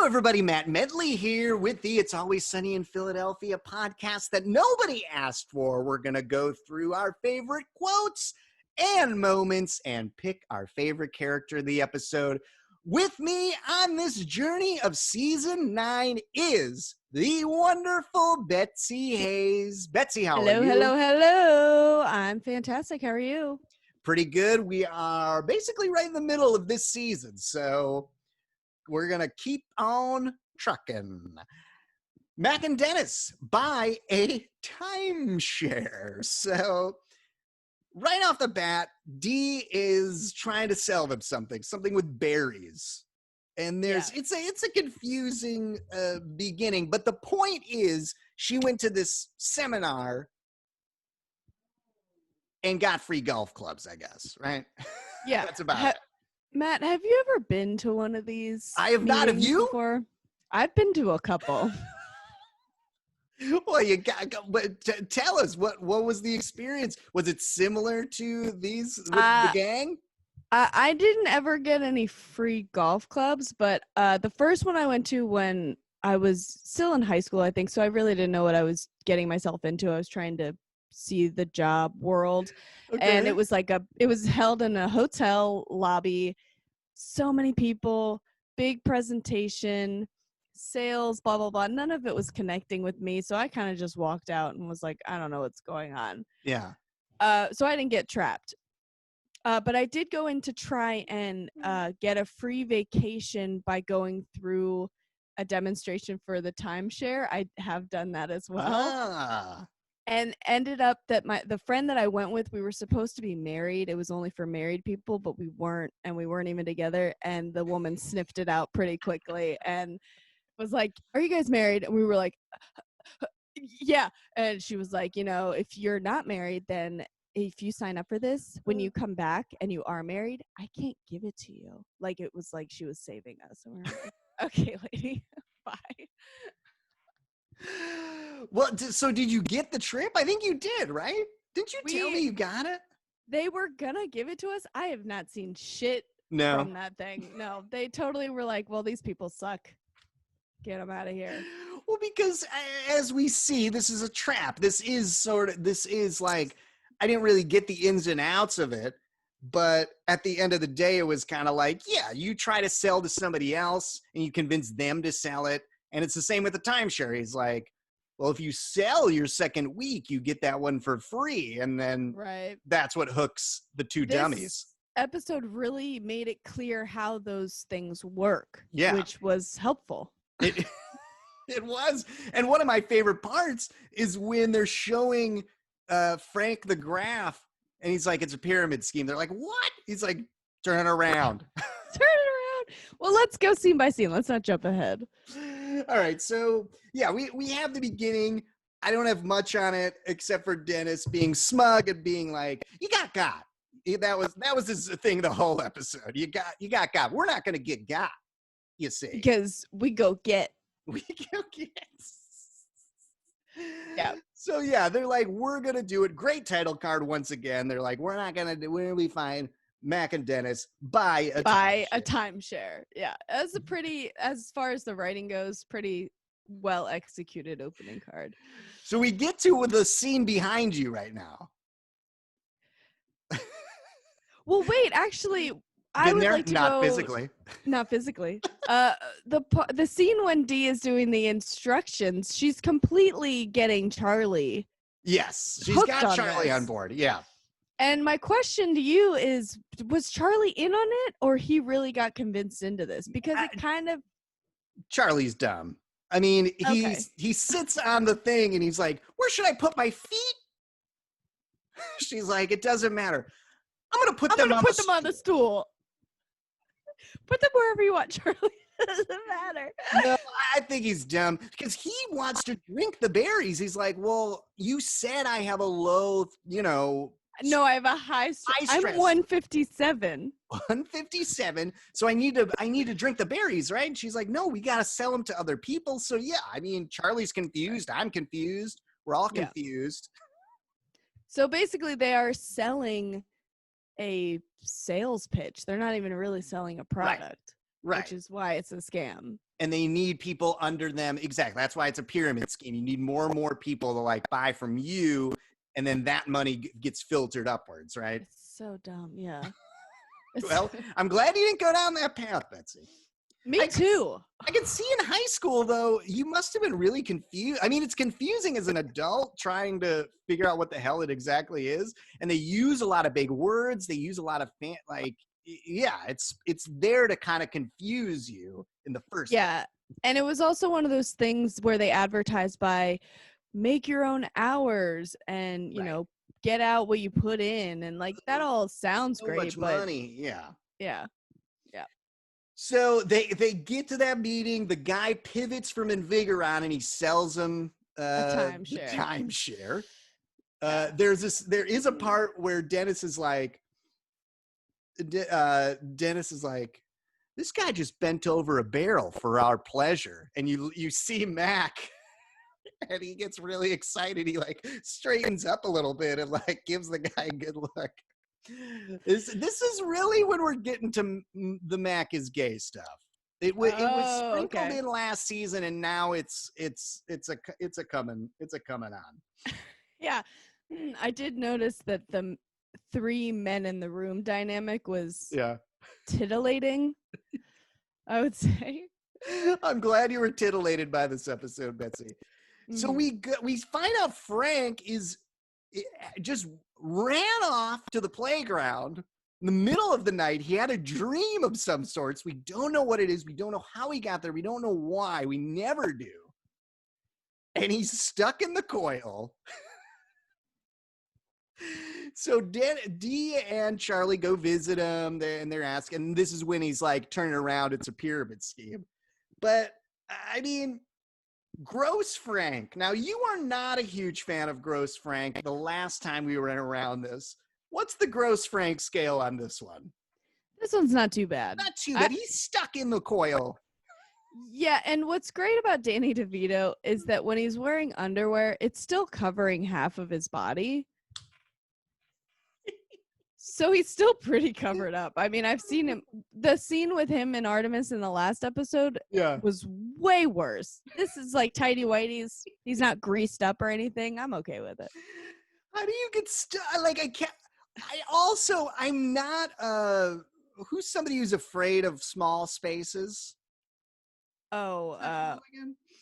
Hello, everybody. Matt Medley here with the It's Always Sunny in Philadelphia podcast that nobody asked for. We're going to go through our favorite quotes and moments and pick our favorite character of the episode. With me on this journey of season 9 is the wonderful Betsy Hayes. Betsy, how are you? Hello. I'm fantastic. How are you? Pretty good. We are basically right in the middle of this season, so we're going to keep on trucking. Mac and Dennis buy a timeshare. So right off the bat, Dee is trying to sell them something with berries. And it's a confusing beginning. But the point is she went to this seminar and got free golf clubs, I guess, right? Yeah. That's about it. Matt, have you ever been to one of these? I have not. Have you? Before? I've been to a couple. Well, you got, but tell us what was the experience? Was it similar to these with the gang? I didn't ever get any free golf clubs, but the first one I went to when I was still in high school, I think, so I really didn't know what I was getting myself into. I was trying to see the job world. Okay. And it was it was held in a hotel lobby, so many people, big presentation, sales, blah blah blah. None of it was connecting with me, so I kind of just walked out and was like, I don't know what's going on. Yeah. So I didn't get trapped, but I did go in to try and get a free vacation by going through a demonstration for the timeshare. I have done that as well. And ended up that the friend that I went with, we were supposed to be married. It was only for married people, but we weren't, and we weren't even together. And the woman sniffed it out pretty quickly and was like, "Are you guys married?" And we were like, "Yeah." And she was like, if you're not married, then if you sign up for this, when you come back and you are married, I can't give it to you. Like, it was like she was saving us. And we were like, "Okay, lady, bye." Well, so did you get the trip? I think you did, right? Didn't you tell me you got it? They were gonna give it to us. I have not seen shit from that thing. No, they totally were like, well, these people suck. Get them out of here. Well, because as we see, this is a trap. This is like, I didn't really get the ins and outs of it. But at the end of the day, it was kind of like, yeah, you try to sell to somebody else and you convince them to sell it. And it's the same with the timeshare. He's like, well, if you sell your second week, you get that one for free. And then that's what hooks the two dummies. Episode really made it clear how those things work, which was helpful. It was. And one of my favorite parts is when they're showing Frank the graph and he's like, it's a pyramid scheme. They're like, what? He's like, turn it around. Turn it around. Well, let's go scene by scene. Let's not jump ahead. All right, so yeah, we have the beginning. I don't have much on it except for Dennis being smug and being like, "You got. That was his thing the whole episode. You got. We're not gonna get got. You see, because we go get. We go get. Yeah. So yeah, they're like, we're gonna do it. Great title card once again. They're like, we're gonna be fine. Mac and Dennis buy a timeshare. Yeah, as far as the writing goes, pretty well executed opening card. So we get to the scene behind you right now. Well, wait, actually, I would like to not go, physically. Not physically. The scene when Dee is doing the instructions, she's completely getting Charlie. Yes, she's got Charlie on board. Yeah. And my question to you is, was Charlie in on it, or he really got convinced into this? Because it kind of... Charlie's dumb. I mean, he sits on the thing and he's like, where should I put my feet? She's like, it doesn't matter. I'm going to put them on the stool. Put them wherever you want, Charlie. It doesn't matter. No, I think he's dumb because he wants to drink the berries. He's like, well, you said I have a low, No, I have a high stress. I'm 157. 157. So I need to drink the berries, right? And she's like, no, we got to sell them to other people. So yeah, I mean, Charlie's confused. I'm confused. We're all confused. So basically they are selling a sales pitch. They're not even really selling a product. Right. which is why it's a scam. And they need people under them. Exactly. That's why it's a pyramid scheme. You need more and more people to like buy from you, and then that money gets filtered upwards, right? It's so dumb. Yeah. Well, I'm glad you didn't go down that path, Betsy. Me too. I can see in high school, though, you must have been really confused. I mean, it's confusing as an adult trying to figure out what the hell it exactly is. And they use a lot of big words. They use a lot of it's there to kind of confuse you in the first place. Yeah. And it was also one of those things where they advertised by make your own hours and, you know, get out what you put in. And like that all sounds so great. Much money. Yeah. Yeah. So they get to that meeting. The guy pivots from Invigoron and he sells them a timeshare. There is a part where Dennis is like, this guy just bent over a barrel for our pleasure. And you see Mac and he gets really excited. He like straightens up a little bit and like gives the guy a good look. This is really when we're getting to the Mac is gay stuff. It was sprinkled in last season, and now it's a coming on. Yeah, I did notice that the 3 men in the room dynamic was titillating. I would say. I'm glad you were titillated by this episode, Betsy. Mm-hmm. So we find out Frank just ran off to the playground in the middle of the night. He had a dream of some sorts. We don't know what it is. We don't know how he got there. We don't know why. We never do. And he's stuck in the coil. So Dee and Charlie go visit him, and they're asking, and this is when he's like turning around. It's a pyramid scheme. But I mean, Gross Frank. Now, you are not a huge fan of Gross Frank. The last time we were around this, what's the Gross Frank scale on this one? This one's not too bad. Not too bad. He's stuck in the coil. Yeah, and what's great about Danny DeVito is that when he's wearing underwear, it's still covering half of his body. So he's still pretty covered up. I mean, I've seen him. The scene with him and Artemis in the last episode was way worse. This is like tighty whities. He's not greased up or anything. I'm okay with it. How do you get stuck? Like, I can't. I'm not, who's somebody who's afraid of small spaces? Oh,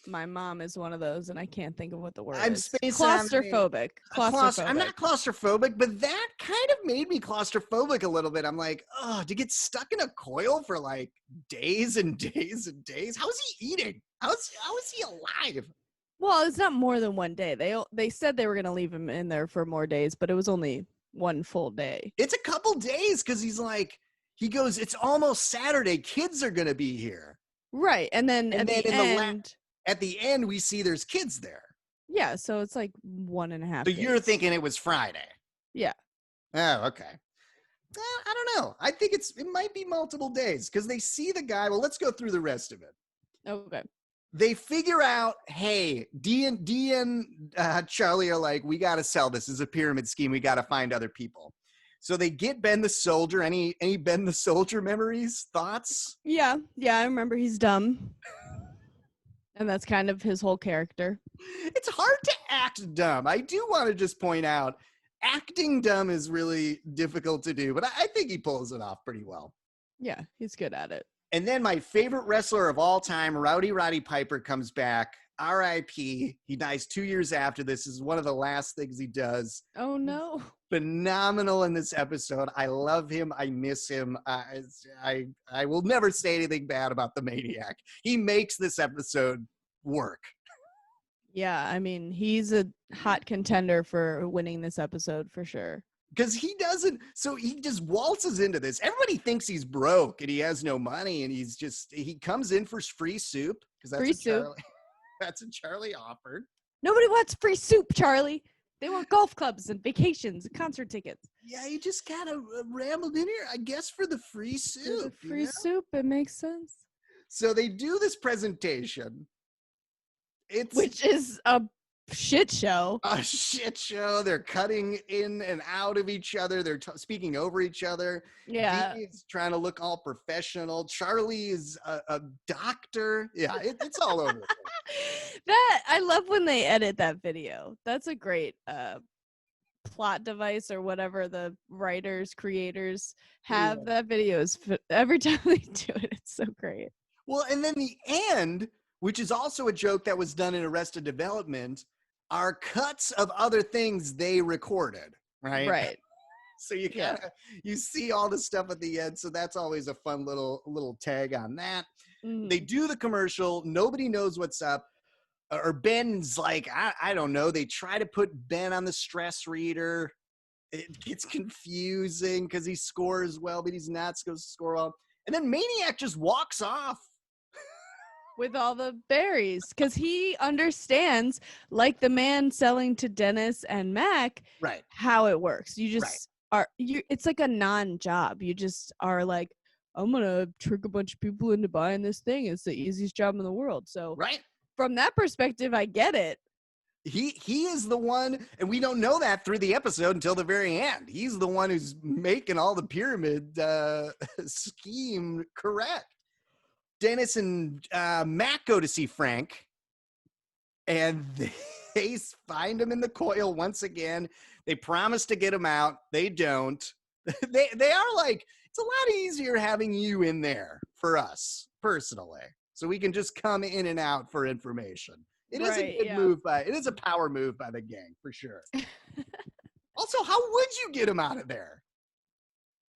my mom is one of those, and I can't think of what the word I'm is. Space Claustrophobic. I'm not claustrophobic, but that kind of made me claustrophobic a little bit. I'm like, oh, to get stuck in a coil for like days and days and days. How is he eating? How is he alive? Well, it's not more than one day. They said they were going to leave him in there for more days, but it was only one full day. It's a couple days because he goes, it's almost Saturday. Kids are going to be here. Right. And then at the end, we see there's kids there. Yeah. So it's like 1.5 days. So you're thinking it was Friday. Yeah. Oh, okay. I don't know. I think it might be multiple days because they see the guy. Well, let's go through the rest of it. Okay. They figure out, hey, Dee and Charlie are like, we got to sell this. This is a pyramid scheme. We got to find other people. So they get Ben the Soldier. Any Ben the Soldier memories, thoughts? Yeah. I remember he's dumb. And that's kind of his whole character. It's hard to act dumb. I do want to just point out, acting dumb is really difficult to do, but I think he pulls it off pretty well. Yeah, he's good at it. And then my favorite wrestler of all time, Rowdy Roddy Piper, comes back. R.I.P. He dies 2 years after this. Is one of the last things he does. Oh, no. Phenomenal in this episode. I love him. I miss him. I will never say anything bad about the Maniac. He makes this episode work. Yeah, I mean, he's a hot contender for winning this episode for sure. Because he just waltzes into this. Everybody thinks he's broke and he has no money, and he comes in for free soup. Because that's free soup. That's what Charlie offered. Nobody wants free soup, Charlie. They want golf clubs and vacations and concert tickets. Yeah, you just kind of rambled in here, I guess, for the free soup. For the free soup, it makes sense. So they do this presentation. Which is a shit show. A shit show. They're cutting in and out of each other. They're speaking over each other. Yeah. Dee's trying to look all professional. Charlie is a doctor. Yeah, it's all over the place. That I love when they edit that video. That's a great plot device or whatever the writers, creators have. Yeah. That video is every time they do it, it's so great. Well, and then the end, which is also a joke that was done in Arrested Development, are cuts of other things they recorded, right? Right. So you you see all the stuff at the end. So that's always a fun little tag on that. Mhm. They do the commercial. Nobody knows what's up. Or Ben's like, I don't know. They try to put Ben on the stress reader. It gets confusing because he scores well, but he's not supposed to score well. And then Maniac just walks off. With all the berries, because he understands, like the man selling to Dennis and Mac, Right. how it works. You just it's like a non-job. You just are like, I'm gonna trick a bunch of people into buying this thing. It's the easiest job in the world. So Right. From that perspective, I get it. He is the one, and we don't know that through the episode until the very end. He's the one who's making all the pyramid scheme correct. Dennis and Matt go to see Frank, and they find him in the coil once again. They promise to get him out. They don't. They are like, it's a lot easier having you in there for us personally, so we can just come in and out for information. It is a good move it is a power move by the gang for sure. Also, how would you get him out of there?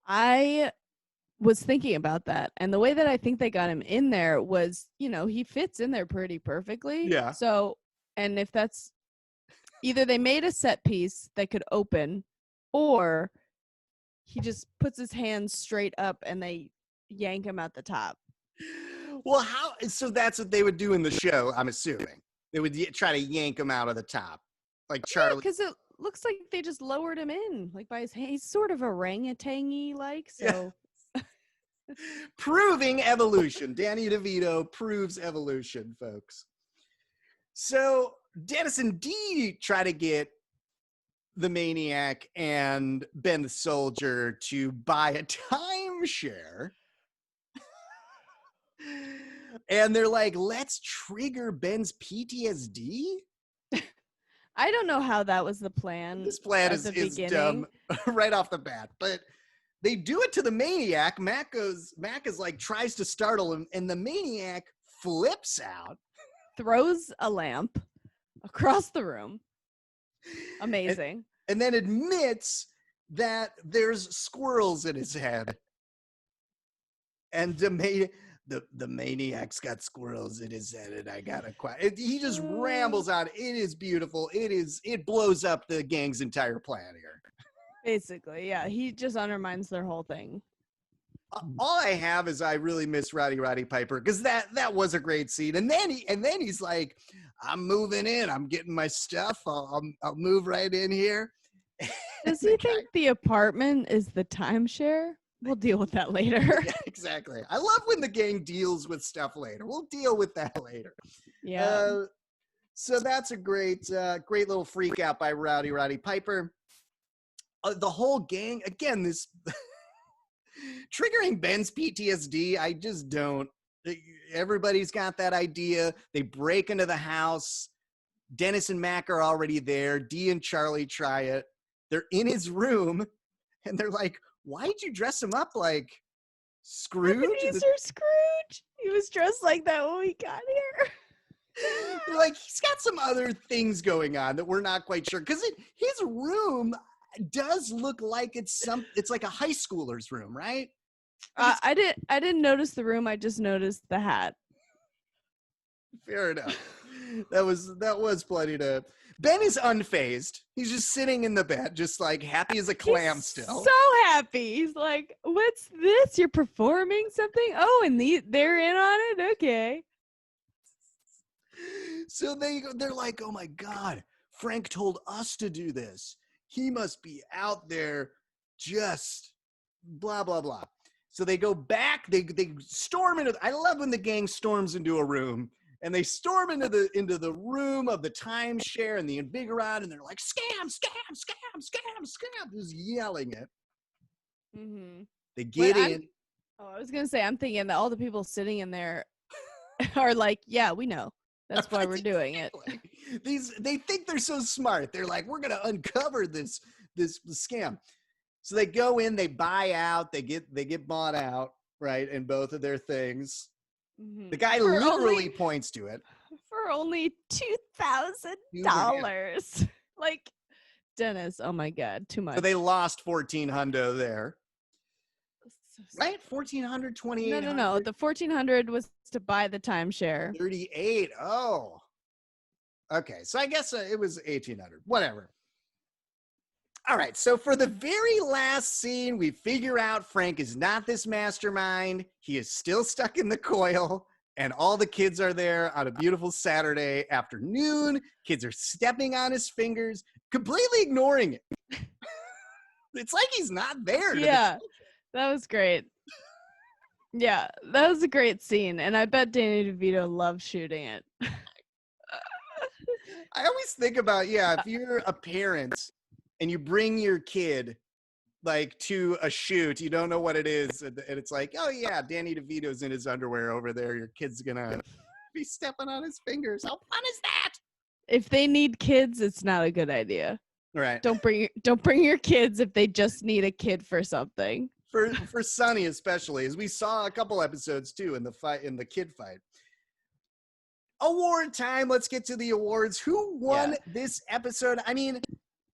I was thinking about that, and the way that I think they got him in there was, he fits in there pretty perfectly. Yeah. So, and if that's either they made a set piece that could open, or he just puts his hands straight up and they yank him at the top. Well, so that's what they would do in the show, I'm assuming. They would try to yank him out of the top, like Charlie. Because it looks like they just lowered him in, like by his hand. He's sort of orangutan-y, like, so. Yeah. Proving evolution. Danny DeVito proves evolution, folks. So Dennis and Dee try to get the Maniac and Ben the Soldier to buy a timeshare. And they're like, let's trigger Ben's PTSD? I don't know how that was the plan. This plan is dumb right off the bat. But they do it to the Maniac. Mac is like, tries to startle him, and the Maniac flips out. Throws a lamp across the room. Amazing. And then admits that there's squirrels in his head. And the Maniac's got squirrels in his head, and I gotta quiet. He just rambles on. It is beautiful. It blows up the gang's entire plan here. Basically, yeah. He just undermines their whole thing. All I have is I really miss Roddy Piper, because that was a great scene. And then he's like, I'm moving in. I'm getting my stuff. I'll move right in here. Does he think the apartment is the timeshare? We'll deal with that later. Yeah, exactly. I love when the gang deals with stuff later. We'll deal with that later. Yeah. So that's a great little freak out by Rowdy Piper. The whole gang, again, this triggering Ben's PTSD, I just don't. Everybody's got that idea. They break into the house. Dennis and Mac are already there. Dee and Charlie try it. They're in his room, and they're like, why'd you dress him up like Scrooge? Ebenezer Scrooge. He was dressed like that when we got here. They're like, he's got some other things going on that we're not quite sure. Because his room does look like it's like a high schooler's room, right? I didn't notice the room. I just noticed the hat. Fair enough. That was plenty to. Ben is unfazed. He's just sitting in the bed, just like happy as a clam still. So happy. He's like, what's this? You're performing something? Oh, and they're in on it? Okay. So they're like, oh my God, Frank told us to do this. He must be out there just blah, blah, blah. So they go back. They storm into. I love when the gang storms into a room And they storm into the room of the timeshare and the invigorant, and they're like, scam, scam, scam, scam, scam, just yelling it. Mm-hmm. They get in. I was gonna say, I'm thinking that all the people sitting in there are like, yeah, we know. That's why we're doing it. They think they're so smart. They're like, we're gonna uncover this scam. So they go in, they buy out, they get bought out, right? In both of their things. Mm-hmm. The guy literally points to it. For only $2,000. Like, Dennis, oh my God, too much. So they lost 1,400 there. Right? 1,400, 2,800? No. The 1,400 was to buy the timeshare. 38. Oh. Okay. So I guess it was 1,800. Whatever. All right. So for the very last scene, we figure out Frank is not this mastermind. He is still stuck in the coil. And all the kids are there on a beautiful Saturday afternoon. Kids are stepping on his fingers, completely ignoring it. It's like he's not there. Yeah, that was great. Yeah, that was a great scene. And I bet Danny DeVito loved shooting it. I always think about, if you're a parent and you bring your kid like to a shoot, you don't know what it is, and it's like, oh yeah, Danny DeVito's in his underwear over there, your kid's gonna be stepping on his fingers. How fun is that? If they need kids, it's not a good idea. Right. Don't bring your kids if they just need a kid for something. For Sonny especially, as we saw a couple episodes too in the kid fight. Award time. Let's get to the awards. Who won this episode? I mean,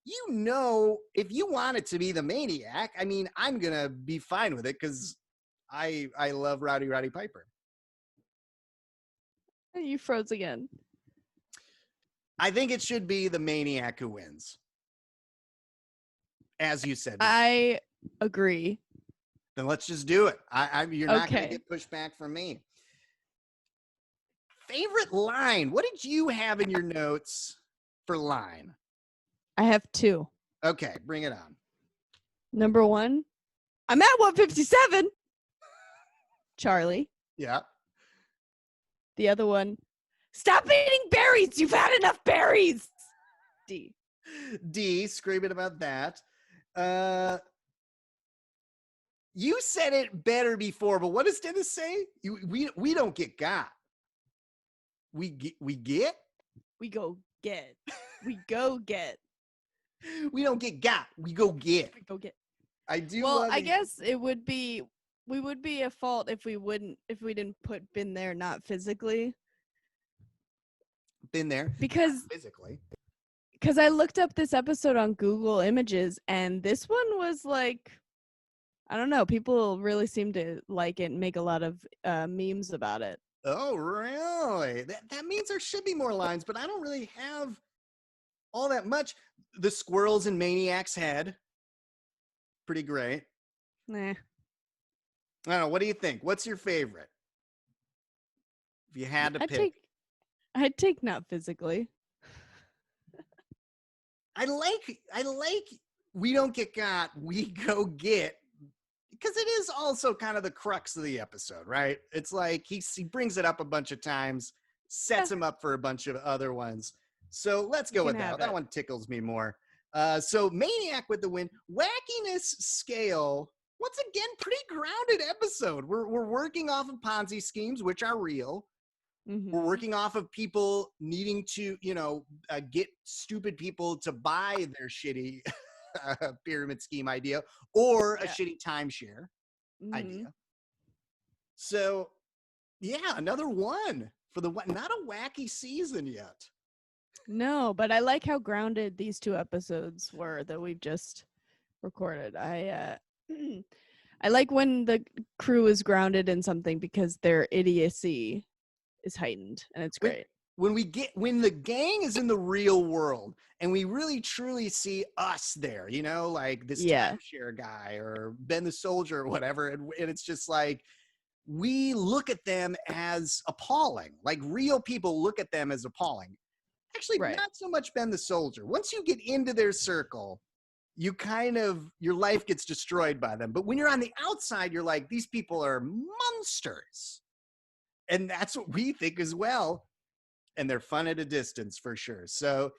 if you want it to be the Maniac, I mean, I'm going to be fine with it because I love Rowdy Roddy Piper. You froze again. I think it should be the Maniac who wins. As you said. I agree. Then let's just do it. You're not going to get pushback from me. Favorite line. What did you have in your notes for line? I have 2. Okay, bring it on. Number 1, I'm at 157. Charlie. Yeah. The other one, stop eating berries. You've had enough berries. D, screaming about that. You said it better before, but what does Dennis say? We don't get got. We get? We go get. We go get. We don't get got. We go get. We go get. I do. Well, I guess we would be at fault if we didn't put been there, not physically. Been there. Because physically. Because I looked up this episode on Google Images, and this one was like, I don't know, people really seem to like it and make a lot of memes about it. Oh, really? That means there should be more lines, but I don't really have all that much. The squirrels in Maniac's head. Pretty great. Nah. I don't know. What do you think? What's your favorite? If you had to pick. I'd take not physically. I like we don't get got, we go get. Because it is also kind of the crux of the episode, right? It's like he brings it up a bunch of times, sets him up for a bunch of other ones. So let's go with that. That one tickles me more. So Maniac with the win. Wackiness scale, once again, pretty grounded episode. We're working off of Ponzi schemes, which are real. Mm-hmm. We're working off of people needing to, get stupid people to buy their shitty pyramid scheme idea or a shitty timeshare idea. So another one for not a wacky season yet. No, but I like how grounded these 2 episodes were that we've just recorded. I like when the crew is grounded in something because their idiocy is heightened, and it's great. When the gang is in the real world and we really truly see us there, like this timeshare guy or Ben the Soldier or whatever. And it's just like, we look at them as appalling. Like real people look at them as appalling. Actually, not so much Ben the Soldier. Once you get into their circle, your life gets destroyed by them. But when you're on the outside, you're like, these people are monsters. And that's what we think as well. and they're fun at a distance for sure. So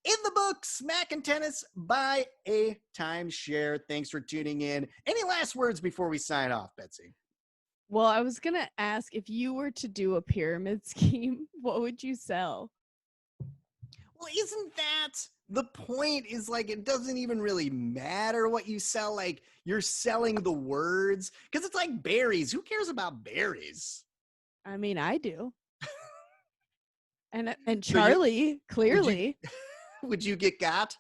in the books, Mac and Tennis by a Timeshare. Thanks for tuning in. Any last words before we sign off, Betsy? Well, I was going to ask, if you were to do a pyramid scheme, what would you sell? Well, isn't that the point? Is like, it doesn't even really matter what you sell. Like, you're selling the words, because it's like berries. Who cares about berries? I mean, I do. And So Charlie, clearly. Would you get got?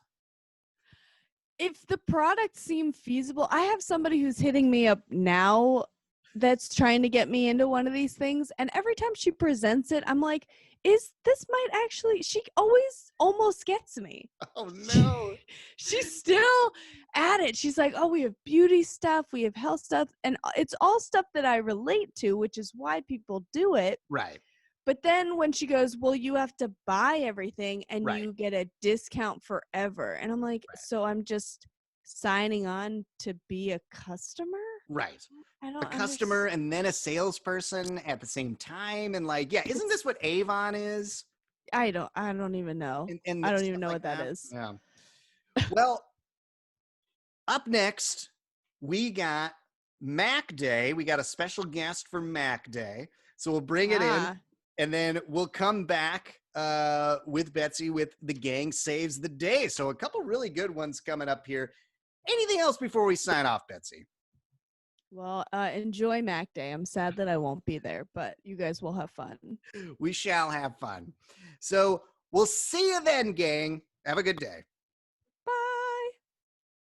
If the products seem feasible, I have somebody who's hitting me up now that's trying to get me into one of these things. And every time she presents it, I'm like, she always almost gets me. Oh, no. She's still at it. She's like, oh, we have beauty stuff, we have health stuff. And it's all stuff that I relate to, which is why people do it. Right. But then when she goes, well, you have to buy everything and Right. you get a discount forever. And I'm like, Right. so I'm just signing on to be a customer? Right. I don't A customer and then a salesperson at the same time. And like, yeah, isn't this what Avon is? I don't even know. And I don't stuff even know like what that is. Yeah. Well, up next, we got Mac Day. We got a special guest for Mac Day. So we'll bring it in. And then we'll come back with Betsy with The Gang Saves the Day. So a couple really good ones coming up here. Anything else before we sign off, Betsy? Well, enjoy Mac Day. I'm sad that I won't be there, but you guys will have fun. We shall have fun. So we'll see you then, gang. Have a good day.